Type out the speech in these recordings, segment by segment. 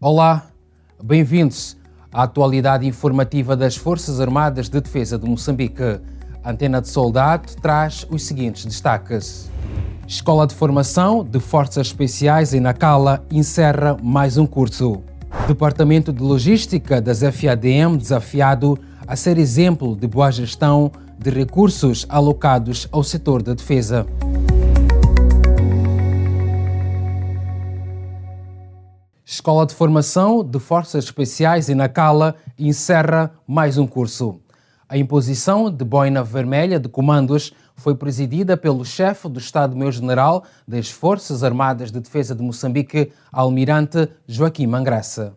Olá, bem-vindos à atualidade informativa das Forças Armadas de Defesa de Moçambique. A Antena de Soldado traz os seguintes destaques. Escola de Formação de Forças Especiais em Nacala encerra mais um curso. Departamento de Logística das FADM desafiado a ser exemplo de boa gestão de recursos alocados ao setor da defesa. Escola de Formação de Forças Especiais em Nacala encerra mais um curso. A imposição de boina vermelha de comandos foi presidida pelo chefe do Estado-Maior-General das Forças Armadas de Defesa de Moçambique, Almirante Joaquim Mangraça.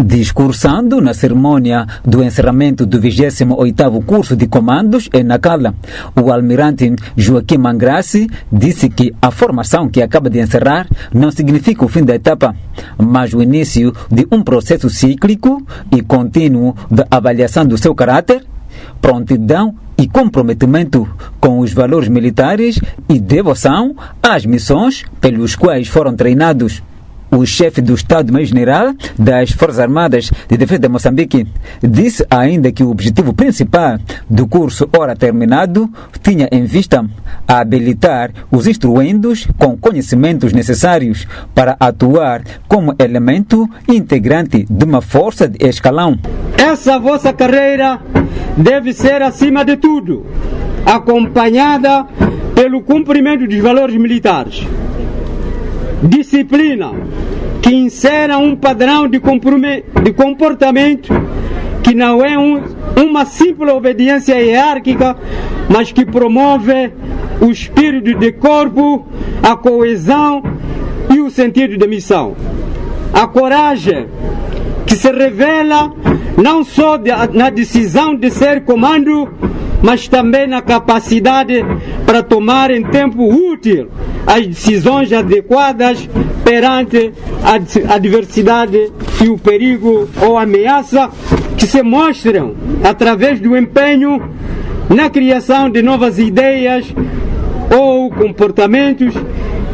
Discursando na cerimônia do encerramento do 28º curso de comandos em Nacala, o almirante Joaquim Mangraça disse que a formação que acaba de encerrar não significa o fim da etapa, mas o início de um processo cíclico e contínuo da avaliação do seu caráter, prontidão e comprometimento com os valores militares e devoção às missões pelos quais foram treinados. O chefe do Estado-Maior-General das Forças Armadas de Defesa de Moçambique disse ainda que o objetivo principal do curso ora terminado tinha em vista habilitar os instruendos com conhecimentos necessários para atuar como elemento integrante de uma força de escalão. Essa vossa carreira deve ser, acima de tudo, acompanhada pelo cumprimento dos valores militares. Disciplina que insera um padrão de comportamento que não é uma simples obediência hierárquica, mas que promove o espírito de corpo, a coesão e o sentido de missão. A coragem que se revela não só na decisão de ser comando, mas também na capacidade para tomar em tempo útil as decisões adequadas perante a adversidade e o perigo ou ameaça que se mostram através do empenho na criação de novas ideias ou comportamentos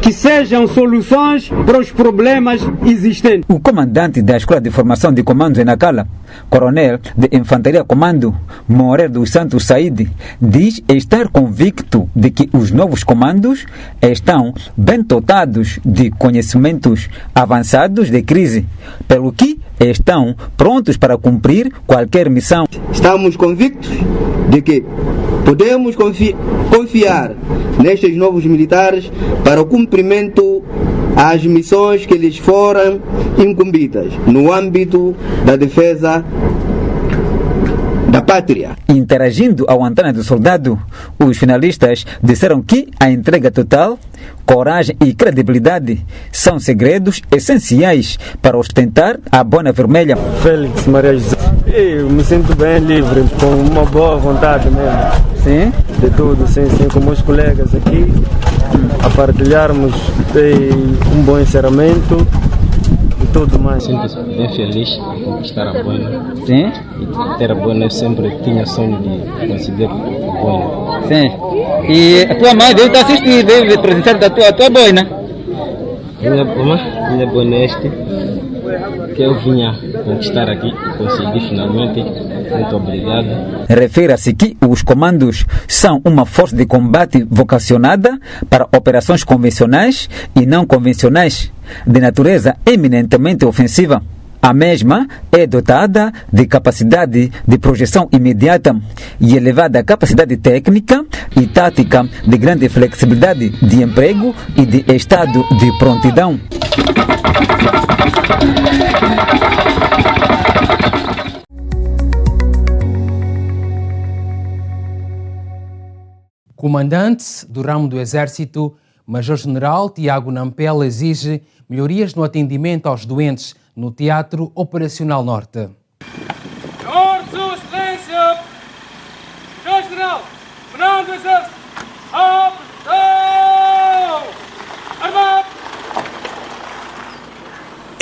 que sejam soluções para os problemas existentes. O comandante da Escola de Formação de Comandos em Nacala, Coronel de Infantaria Comando Moreira dos Santos Said, diz estar convicto de que os novos comandos estão bem dotados de conhecimentos avançados de crise, pelo que estão prontos para cumprir qualquer missão. Estamos convictos de que podemos confiar nestes novos militares para o cumprimento às missões que lhes foram incumbidas no âmbito da defesa da pátria. Interagindo ao Antena do Soldado, os finalistas disseram que a entrega total, coragem e credibilidade são segredos essenciais para ostentar a boina vermelha. Félix Maria José. Eu me sinto bem livre, com uma boa vontade mesmo. Sim? De tudo, sim, com meus colegas aqui, a partilharmos um bom encerramento e tudo mais. Sinto bem feliz de conquistar a boina. Sim? E ter a boina, eu sempre tinha sonho de conseguir a boina. Sim. E a tua mãe deve assistir, deve presenciar da tua boina. Minha boina é este, que eu vinha conquistar aqui e consegui finalmente. Muito obrigado. Refere-se que os comandos são uma força de combate vocacionada para operações convencionais e não convencionais, de natureza eminentemente ofensiva. A mesma é dotada de capacidade de projeção imediata e elevada capacidade técnica e tática, de grande flexibilidade de emprego e de estado de prontidão. Comandante do ramo do Exército, Major-General Tiago Nampel exige melhorias no atendimento aos doentes no Teatro Operacional Norte. Senhor, Sua Excelência, Major-General, Comandante do Exército, apreensão! Armado!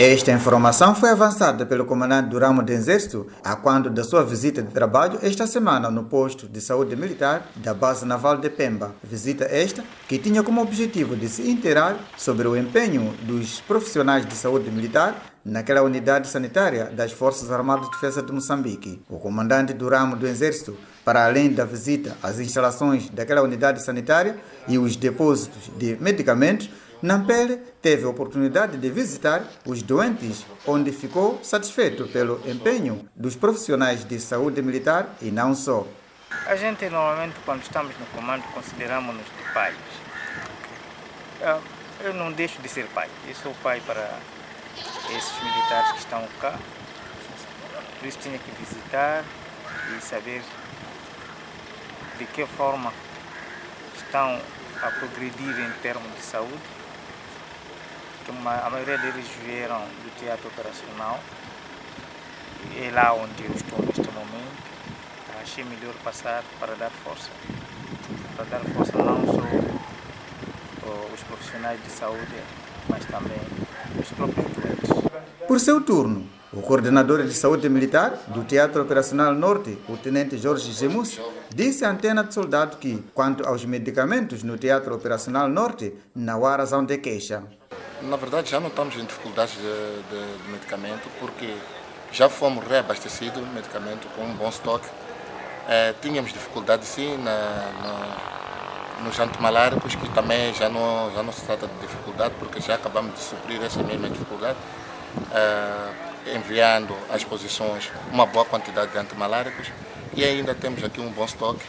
Esta informação foi avançada pelo comandante do ramo do Exército a quando da sua visita de trabalho esta semana no posto de saúde militar da base naval de Pemba. Visita esta que tinha como objetivo de se inteirar sobre o empenho dos profissionais de saúde militar naquela unidade sanitária das Forças Armadas de Defesa de Moçambique. O comandante do ramo do Exército, para além da visita às instalações daquela unidade sanitária e os depósitos de medicamentos, Nampele teve a oportunidade de visitar os doentes, onde ficou satisfeito pelo empenho dos profissionais de saúde militar e não só. A gente normalmente, quando estamos no comando, consideramos-nos de pais. Eu não deixo de ser pai. Eu sou pai para esses militares que estão cá. Por isso tinha que visitar e saber de que forma estão a progredir em termos de saúde. A maioria deles vieram do teatro operacional, e é lá onde eu estou neste momento. Achei melhor passar para dar força não só os profissionais de saúde, mas também os próprios doentes. Por seu turno, o coordenador de saúde militar do Teatro Operacional Norte, o tenente Jorge Gemus, disse à Antena de Soldado que, quanto aos medicamentos no Teatro Operacional Norte, não há razão de queixa. Na verdade, já não estamos em dificuldades de medicamento, porque já fomos reabastecidos de medicamento com um bom estoque. Tínhamos dificuldade, sim, nos antimaláricos, que também já não se trata de dificuldade, porque já acabamos de suprir essa mesma dificuldade, enviando às posições uma boa quantidade de antimaláricos, e ainda temos aqui um bom estoque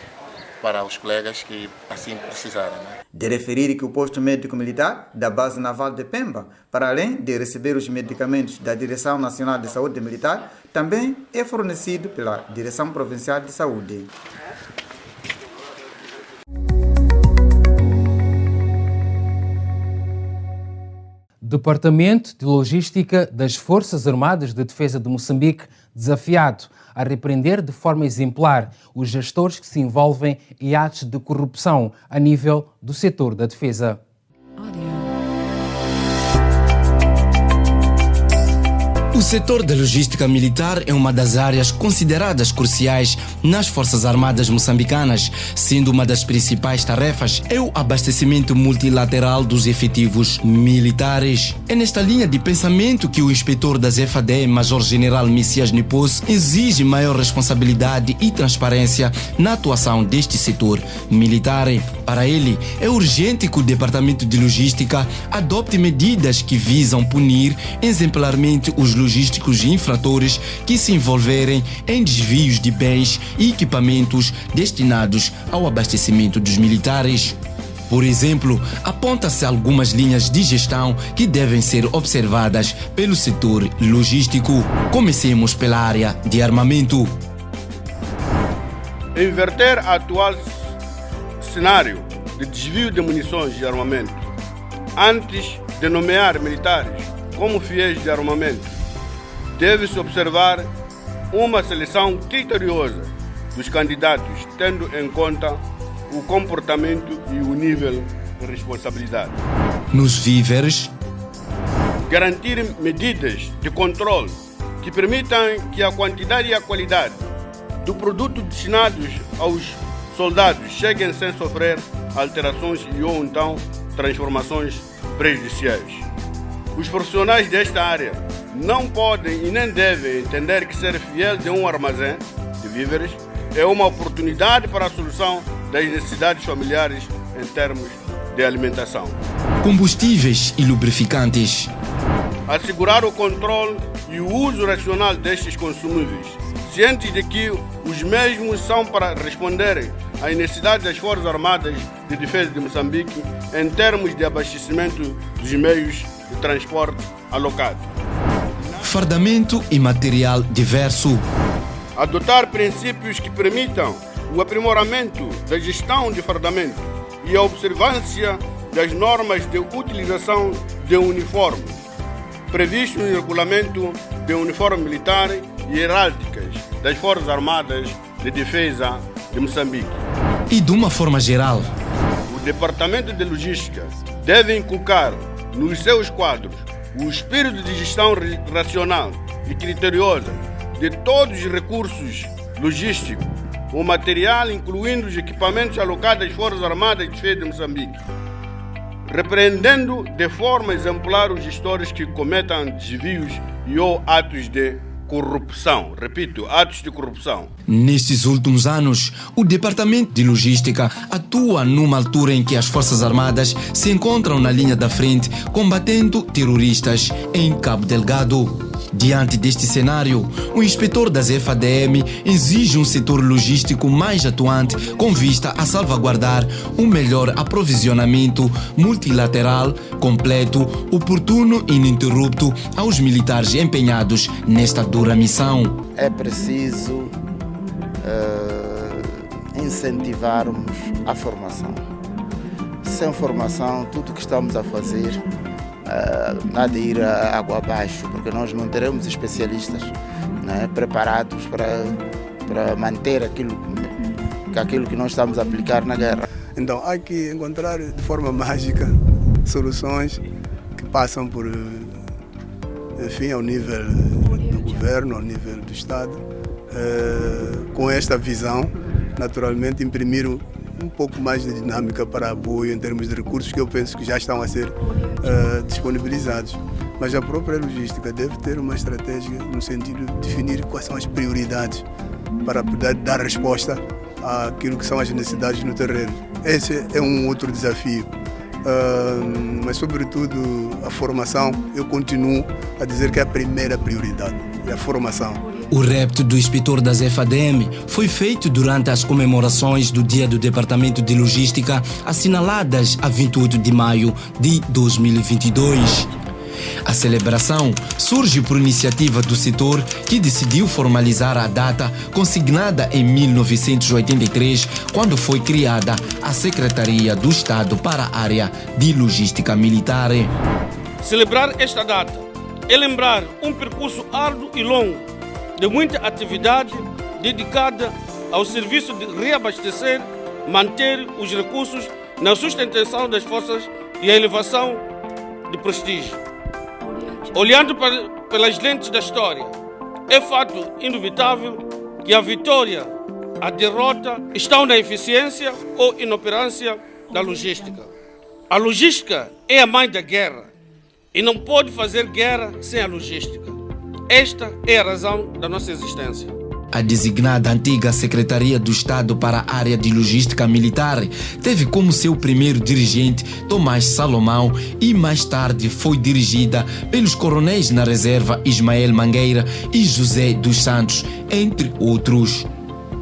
para os colegas que assim precisarem. De referir que o posto médico militar da base naval de Pemba, para além de receber os medicamentos da Direção Nacional de Saúde Militar, também é fornecido pela Direção Provincial de Saúde. Departamento de Logística das Forças Armadas de Defesa de Moçambique desafiado a repreender de forma exemplar os gestores que se envolvem em atos de corrupção a nível do setor da defesa. O setor da logística militar é uma das áreas consideradas cruciais nas Forças Armadas moçambicanas, sendo uma das principais tarefas é o abastecimento multilateral dos efetivos militares. É nesta linha de pensamento que o inspetor das FAD, Major-General Messias Nipos, exige maior responsabilidade e transparência na atuação deste setor militar. Para ele, é urgente que o Departamento de Logística adopte medidas que visam punir exemplarmente os logísticos e infratores que se envolverem em desvios de bens e equipamentos destinados ao abastecimento dos militares. Por exemplo, aponta-se algumas linhas de gestão que devem ser observadas pelo setor logístico. Comecemos pela área de armamento. Inverter o atual cenário de desvio de munições de armamento. Antes de nomear militares como fiéis de armamento, deve-se observar uma seleção criteriosa dos candidatos, tendo em conta o comportamento e o nível de responsabilidade. Nos víveres, garantir medidas de controle que permitam que a quantidade e a qualidade do produto destinados aos soldados cheguem sem sofrer alterações e ou então transformações prejudiciais. Os profissionais desta área não podem e nem devem entender que ser fiel de um armazém de víveres é uma oportunidade para a solução das necessidades familiares em termos de alimentação. Combustíveis e lubrificantes. Assegurar o controle e o uso racional destes consumíveis, cientes de que os mesmos são para responderem às necessidades das Forças Armadas de Defesa de Moçambique em termos de abastecimento dos meios de transporte alocados. Fardamento e material diverso. Adotar princípios que permitam o aprimoramento da gestão de fardamento e a observância das normas de utilização de uniformes, previsto no regulamento de uniforme militar e heráldicas das Forças Armadas de Defesa de Moçambique. E de uma forma geral, o Departamento de Logística deve inculcar nos seus quadros o espírito de gestão racional e criteriosa de todos os recursos logísticos, o material, incluindo os equipamentos alocados às Forças Armadas de Defesa de Moçambique, repreendendo de forma exemplar os gestores que cometam desvios e ou atos de corrupção. Repito, atos de corrupção. Nestes últimos anos, o Departamento de Logística atua numa altura em que as Forças Armadas se encontram na linha da frente combatendo terroristas em Cabo Delgado. Diante deste cenário, o inspetor da ZFADM exige um setor logístico mais atuante com vista a salvaguardar um melhor aprovisionamento multilateral, completo, oportuno e ininterrupto aos militares empenhados nesta dura missão. É preciso incentivarmos a formação. Sem formação, tudo o que estamos a fazer nada de ir água abaixo, porque nós não teremos especialistas, né, preparados para manter aquilo que nós estamos a aplicar na guerra. Então há que encontrar de forma mágica soluções que passam por, enfim, ao nível do governo, ao nível do Estado, com esta visão, naturalmente imprimir um pouco mais de dinâmica para apoio em termos de recursos que eu penso que já estão a ser disponibilizados. Mas a própria logística deve ter uma estratégia no sentido de definir quais são as prioridades para poder dar resposta àquilo que são as necessidades no terreno. Esse é um outro desafio. Mas, sobretudo, a formação, eu continuo a dizer que é a primeira prioridade, é a formação. O repto do inspetor da ZFADM foi feito durante as comemorações do Dia do Departamento de Logística, assinaladas a 28 de maio de 2022. A celebração surge por iniciativa do setor, que decidiu formalizar a data consignada em 1983, quando foi criada a Secretaria do Estado para a área de Logística Militar. Celebrar esta data é lembrar um percurso árduo e longo de muita atividade dedicada ao serviço de reabastecer, manter os recursos na sustentação das forças e a elevação de prestígio. Olhando pelas lentes da história, é fato indubitável que a vitória, a derrota estão na eficiência ou inoperância da logística. A logística é a mãe da guerra e não pode fazer guerra sem a logística. Esta é a razão da nossa existência. A designada antiga Secretaria do Estado para a área de Logística Militar teve como seu primeiro dirigente Tomás Salomão e mais tarde foi dirigida pelos coronéis na reserva Ismael Mangueira e José dos Santos, entre outros.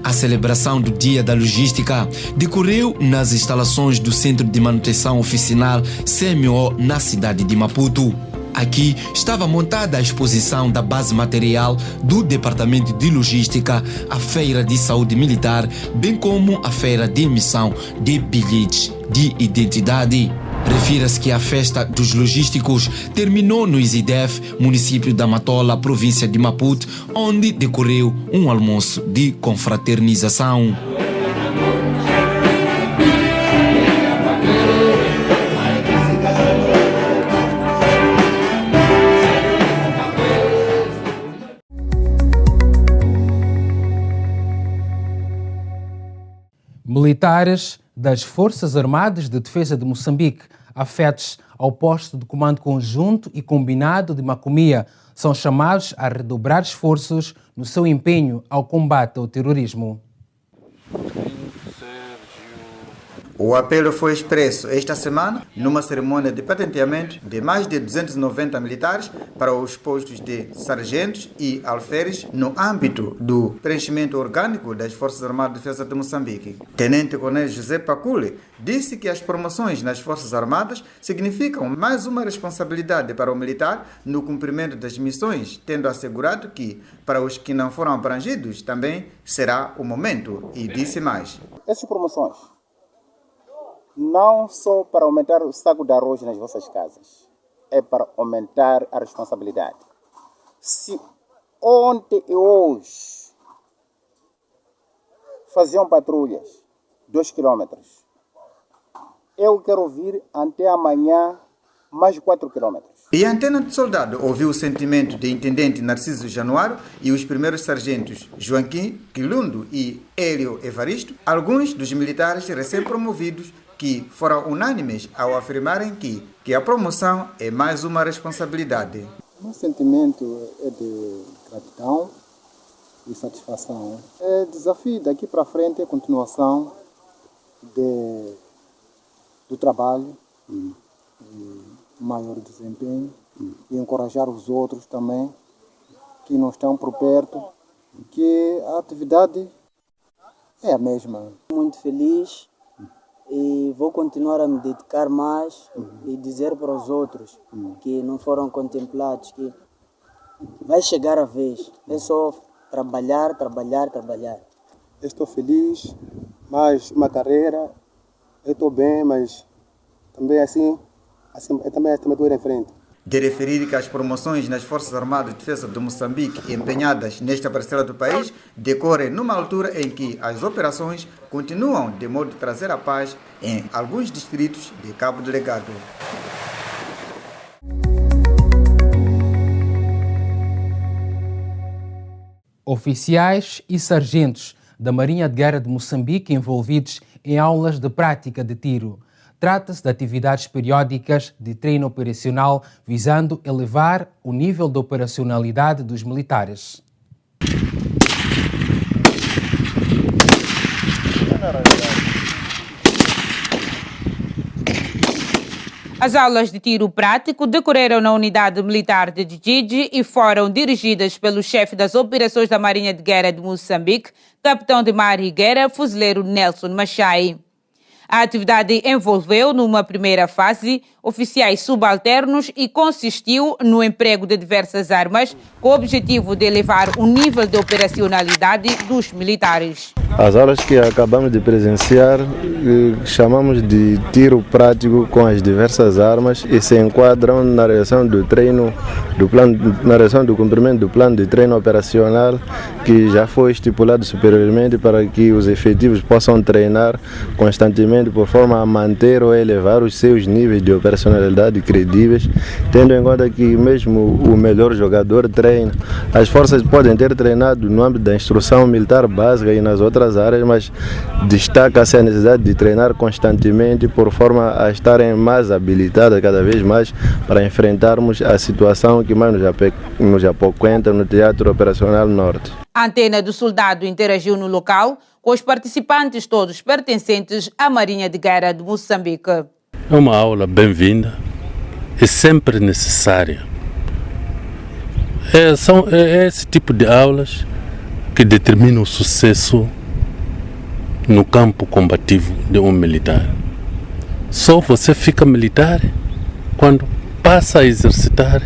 A celebração do Dia da Logística decorreu nas instalações do Centro de Manutenção Oficinal CMO na cidade de Maputo. Aqui estava montada a exposição da base material do Departamento de Logística, a Feira de Saúde Militar, bem como a Feira de Emissão de Bilhetes de Identidade. Refira-se que a festa dos logísticos terminou no ISIDEF, município da Matola, província de Maputo, onde decorreu um almoço de confraternização. Militares das Forças Armadas de Defesa de Moçambique, afetos ao posto de comando conjunto e combinado de Macomia, são chamados a redobrar esforços no seu empenho ao combate ao terrorismo. O apelo foi expresso esta semana numa cerimônia de patenteamento de mais de 290 militares para os postos de sargentos e alferes no âmbito do preenchimento orgânico das Forças Armadas de Defesa de Moçambique. Tenente-Coronel José Pacule disse que as promoções nas Forças Armadas significam mais uma responsabilidade para o militar no cumprimento das missões, tendo assegurado que, para os que não foram abrangidos, também será o momento, e disse mais. Essas promoções não só para aumentar o saco de arroz nas vossas casas, é para aumentar a responsabilidade. Se ontem e hoje faziam patrulhas 2 km, eu quero vir até amanhã mais 4 km. E a Antena de Soldado ouviu o sentimento do intendente Narciso Januário e os primeiros sargentos Joaquim Quilundo e Hélio Evaristo, alguns dos militares recém-promovidos que foram unânimes ao afirmarem que a promoção é mais uma responsabilidade. O sentimento é de gratidão e satisfação. É desafio daqui para frente, a continuação do trabalho, maior desempenho e encorajar os outros também que não estão por perto, que a atividade é a mesma. Muito feliz e vou continuar a me dedicar mais e dizer para os outros que não foram contemplados que vai chegar a vez, é só trabalhar. Estou feliz, mais uma carreira, eu estou bem, mas também assim também estou em frente. De referir que as promoções nas Forças Armadas de Defesa de Moçambique empenhadas nesta parcela do país decorrem numa altura em que as operações continuam de modo de trazer a paz em alguns distritos de Cabo Delgado. Oficiais e sargentos da Marinha de Guerra de Moçambique envolvidos em aulas de prática de tiro. Trata-se de atividades periódicas de treino operacional visando elevar o nível de operacionalidade dos militares. As aulas de tiro prático decorreram na unidade militar de Djidji e foram dirigidas pelo chefe das operações da Marinha de Guerra de Moçambique, capitão de mar e guerra, fuzileiro Nelson Machai. A atividade envolveu, numa primeira fase, oficiais subalternos e consistiu no emprego de diversas armas, com o objetivo de elevar o nível de operacionalidade dos militares. As aulas que acabamos de presenciar chamamos de tiro prático com as diversas armas e se enquadram na realização do treino, na realização do cumprimento do plano de treino operacional que já foi estipulado superiormente para que os efetivos possam treinar constantemente por forma a manter ou elevar os seus níveis de operacionalidade credíveis, tendo em conta que mesmo o melhor jogador treina. As forças podem ter treinado no âmbito da instrução militar básica e nas outras áreas, mas destaca-se a necessidade de treinar constantemente por forma a estarem mais habilitadas cada vez mais para enfrentarmos a situação que mais nos apoquenta no Teatro Operacional Norte. A Antena do Soldado interagiu no local com os participantes todos pertencentes à Marinha de Guerra de Moçambique. É uma aula bem-vinda e sempre necessária. São esse tipo de aulas que determinam o sucesso no campo combativo de um militar. Só você fica militar quando passa a exercitar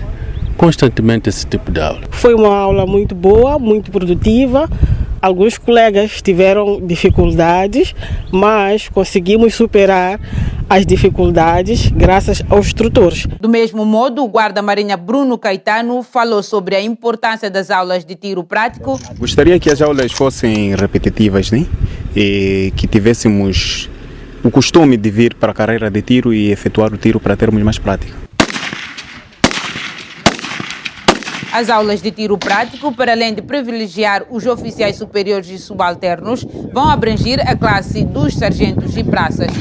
constantemente esse tipo de aula. Foi uma aula muito boa, muito produtiva. Alguns colegas tiveram dificuldades, mas conseguimos superar as dificuldades graças aos instrutores. Do mesmo modo, o guarda-marinha Bruno Caetano falou sobre a importância das aulas de tiro prático. Gostaria que as aulas fossem repetitivas, né? E que tivéssemos o costume de vir para a carreira de tiro e efetuar o tiro para termos mais prática. As aulas de tiro prático, para além de privilegiar os oficiais superiores e subalternos, vão abranger a classe dos sargentos e praças.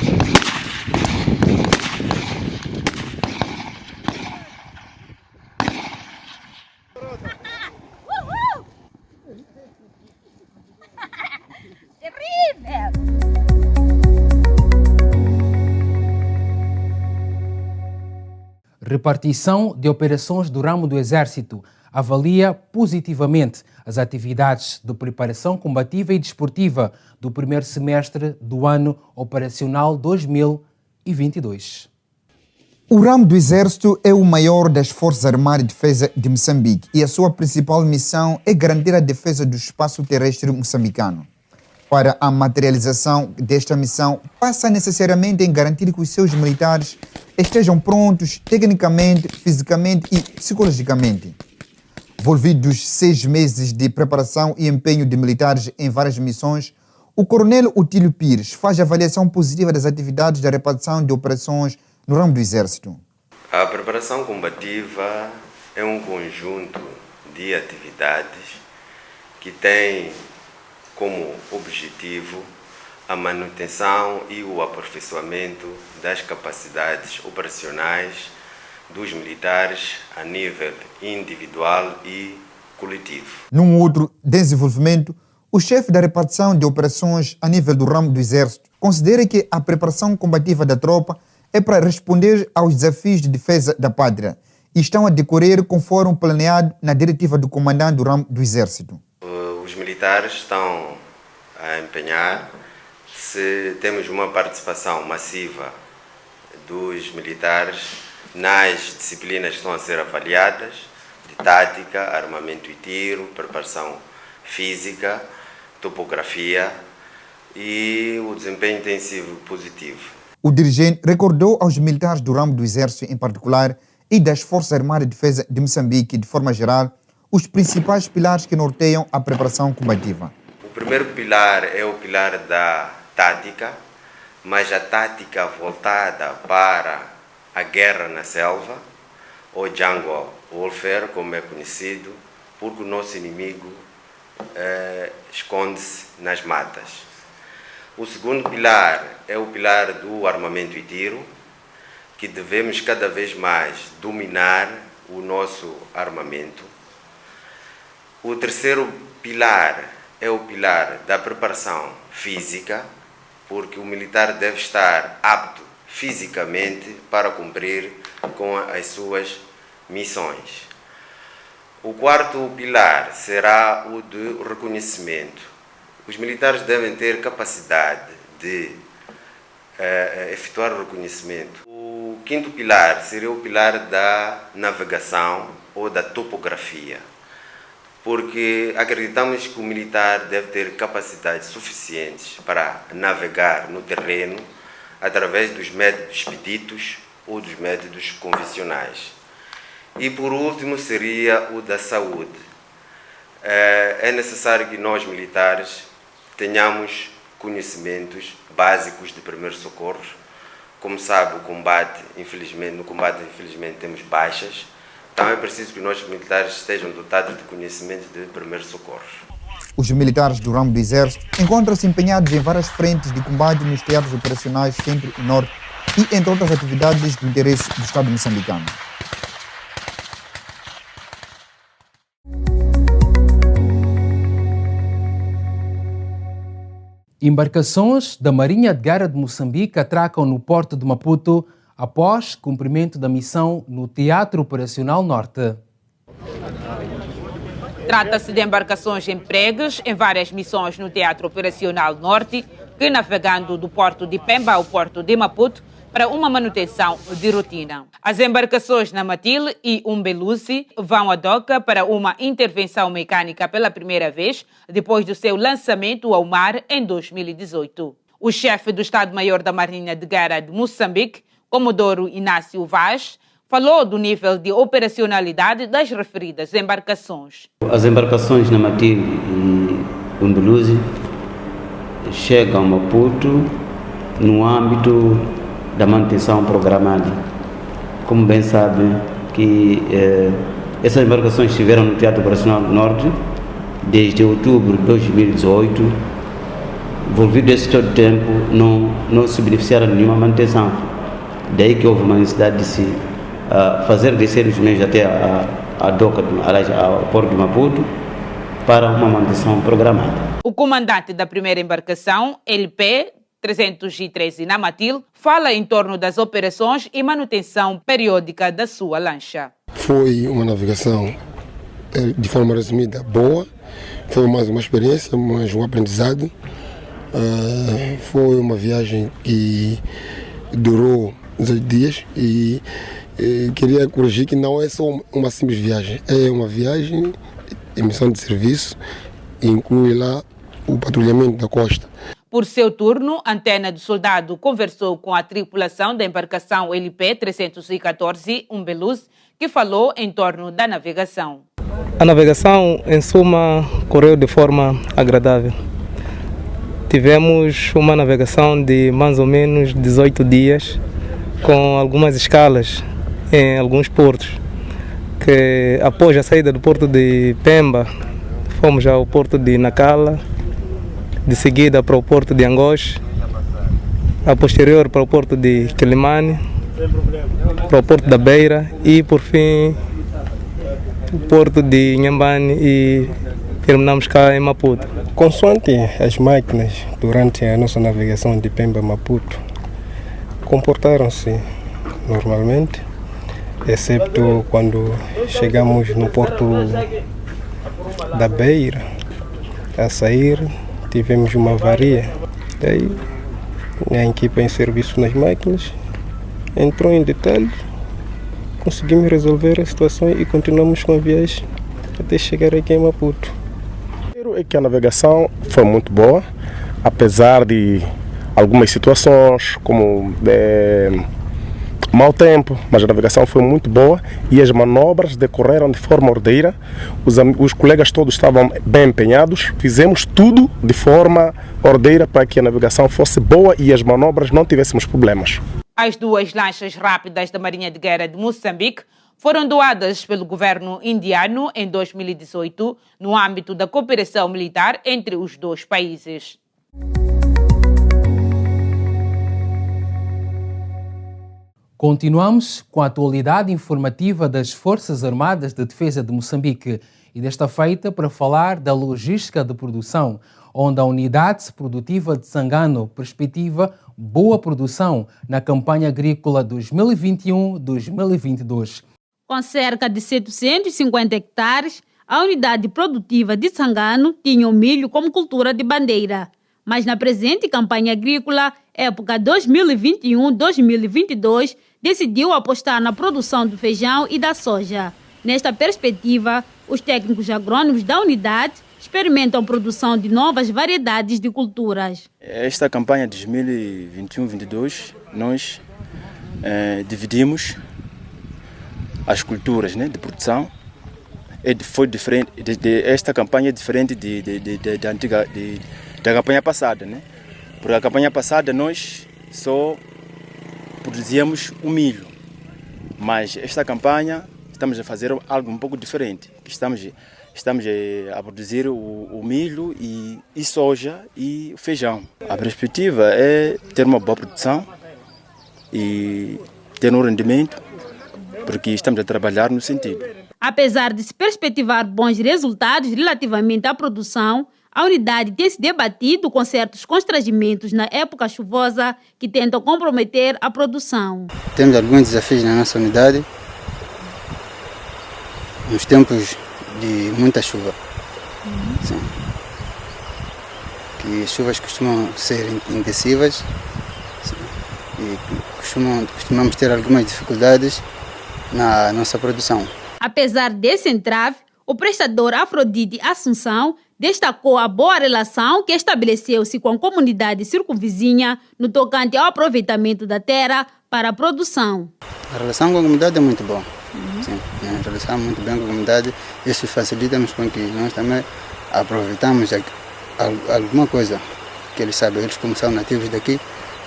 Repartição de operações do ramo do Exército avalia positivamente as atividades de preparação combativa e desportiva do primeiro semestre do ano operacional 2022. O ramo do Exército é o maior das Forças Armadas de Defesa de Moçambique e a sua principal missão é garantir a defesa do espaço terrestre moçambicano. Para a materialização desta missão, passa necessariamente em garantir que os seus militares estejam prontos tecnicamente, fisicamente e psicologicamente. Envolvidos 6 meses de preparação e empenho de militares em várias missões, o coronel Otílio Pires faz avaliação positiva das atividades da repartição de operações no ramo do Exército. A preparação combativa é um conjunto de atividades que tem como objetivo a manutenção e o aperfeiçoamento das capacidades operacionais dos militares a nível individual e coletivo. Num outro desenvolvimento, o chefe da repartição de operações a nível do ramo do Exército considera que a preparação combativa da tropa é para responder aos desafios de defesa da pátria e estão a decorrer conforme planeado na diretiva do comandante do ramo do Exército. Os militares estão a empenhar se temos uma participação massiva dos militares nas disciplinas que estão a ser avaliadas, de tática, armamento e tiro, preparação física, topografia e o desempenho tem sido positivo. O dirigente recordou aos militares do ramo do Exército em particular e das Forças Armadas de Defesa de Moçambique de forma geral os principais pilares que norteiam a preparação combativa. O primeiro pilar é o pilar da tática, mas a tática voltada para a guerra na selva, ou jungle warfare, como é conhecido, porque o nosso inimigo esconde-se nas matas. O segundo pilar é o pilar do armamento e tiro, que devemos cada vez mais dominar o nosso armamento. O terceiro pilar é o pilar da preparação física, porque o militar deve estar apto fisicamente para cumprir com as suas missões. O quarto pilar será o de reconhecimento. Os militares devem ter capacidade de efetuar o reconhecimento. O quinto pilar seria o pilar da navegação ou da topografia, porque acreditamos que o militar deve ter capacidades suficientes para navegar no terreno através dos métodos expeditos ou dos métodos convencionais. E por último seria o da saúde. É necessário que nós militares tenhamos conhecimentos básicos de primeiros socorros. Como sabe, no combate infelizmente temos baixas. Então é preciso que nós militares estejam dotados de conhecimentos de primeiros socorros. Os militares do ramo do Exército encontram-se empenhados em várias frentes de combate nos teatros operacionais centro e norte e entre outras atividades do interesse do Estado moçambicano. Embarcações da Marinha de Guerra de Moçambique atracam no porto de Maputo após cumprimento da missão no Teatro Operacional Norte. Trata-se de embarcações empregues em várias missões no Teatro Operacional Norte, que navegando do porto de Pemba ao porto de Maputo para uma manutenção de rotina. As embarcações Namatil e Umbeluzi vão à doca para uma intervenção mecânica pela primeira vez depois do seu lançamento ao mar em 2018. O chefe do Estado-Maior da Marinha de Guerra de Moçambique, Comodoro Inácio Vaz, falou do nível de operacionalidade das referidas embarcações. As embarcações Namatil e Umbeluzi chegam a Maputo no âmbito da manutenção programada. Como bem sabem, que essas embarcações estiveram no Teatro Operacional do Norte desde outubro de 2018. Envolvido esse todo tempo, não se beneficiaram de nenhuma manutenção. Daí que houve uma necessidade de se fazer descer os meios até a doca, ao porto de Maputo, para uma manutenção programada. O comandante da primeira embarcação, LP 313 Namatil, fala em torno das operações e manutenção periódica da sua lancha. Foi uma navegação, de forma resumida, boa. Foi mais uma experiência, mais um aprendizado. Foi uma viagem que durou 18 dias e queria corrigir que não é só uma simples viagem. É uma viagem em missão de serviço e inclui lá o patrulhamento da costa. Por seu turno, Antena do Soldado conversou com a tripulação da embarcação LP 314 Umbeluzi, que falou em torno da navegação. A navegação, em suma, correu de forma agradável. Tivemos uma navegação de mais ou menos 18 dias, com algumas escalas em alguns portos, que após a saída do porto de Pemba, fomos ao porto de Nacala, de seguida para o porto de Angoche, a posterior para o porto de Quelimane, para o porto da Beira e, por fim, o porto de Inhambane e terminamos cá em Maputo. Consoante as máquinas, durante a nossa navegação de Pemba a Maputo, comportaram-se normalmente, excepto quando chegamos no porto da Beira. A sair, tivemos uma avaria. Daí, a equipa em serviço nas máquinas entrou em detalhes, conseguimos resolver a situação e continuamos com a viagem até chegar aqui em Maputo. É que a navegação foi muito boa, apesar de algumas situações como mau tempo, mas a navegação foi muito boa e as manobras decorreram de forma ordeira. Os colegas todos estavam bem empenhados, fizemos tudo de forma ordeira para que a navegação fosse boa e as manobras não tivéssemos problemas. As 2 lanchas rápidas da Marinha de Guerra de Moçambique foram doadas pelo governo indiano em 2018 no âmbito da cooperação militar entre os 2 países. Continuamos com a atualidade informativa das Forças Armadas de Defesa de Moçambique e desta feita para falar da logística de produção, onde a unidade produtiva de Sangano perspectiva boa produção na campanha agrícola 2021-2022. Com cerca de 750 hectares, a unidade produtiva de Sangano tinha o milho como cultura de bandeira. Mas na presente campanha agrícola, época 2021-2022, decidiu apostar na produção do feijão e da soja. Nesta perspectiva, os técnicos agrônomos da unidade experimentam a produção de novas variedades de culturas. Esta campanha de 2021-2022, nós dividimos as culturas, né, de produção. Foi diferente, esta campanha é diferente da campanha passada, né? Porque a campanha passada nós só produzíamos o milho, mas esta campanha estamos a fazer algo um pouco diferente. Estamos a produzir o milho e soja e feijão. A perspectiva é ter uma boa produção e ter um rendimento, porque estamos a trabalhar no sentido. Apesar de se perspectivar bons resultados relativamente à produção, a unidade tem se debatido com certos constrangimentos na época chuvosa que tentam comprometer a produção. Temos alguns desafios na nossa unidade, nos tempos de muita chuva. Sim. Que as chuvas costumam ser intensivas, sim, e costumamos ter algumas dificuldades na nossa produção. Apesar desse entrave, o prestador Afrodite Assunção destacou a boa relação que estabeleceu-se com a comunidade circunvizinha no tocante ao aproveitamento da terra para a produção. A relação com a comunidade é muito boa. Sim, a relação muito bem com a comunidade. Isso facilita-nos com que nós também aproveitamos alguma coisa que eles sabem, eles como são nativos daqui.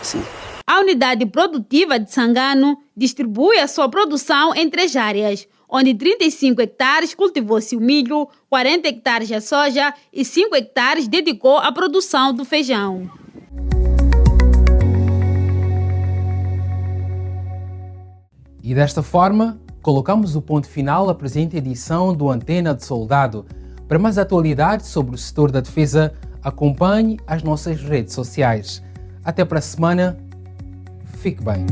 Sim. A unidade produtiva de Sangano distribui a sua produção em 3 áreas, onde 35 hectares cultivou-se o milho, 40 hectares a soja e 5 hectares dedicou à produção do feijão. E desta forma, colocamos o ponto final à presente edição do Antena de Soldado. Para mais atualidades sobre o setor da defesa, acompanhe as nossas redes sociais. Até para a semana. Fique bem.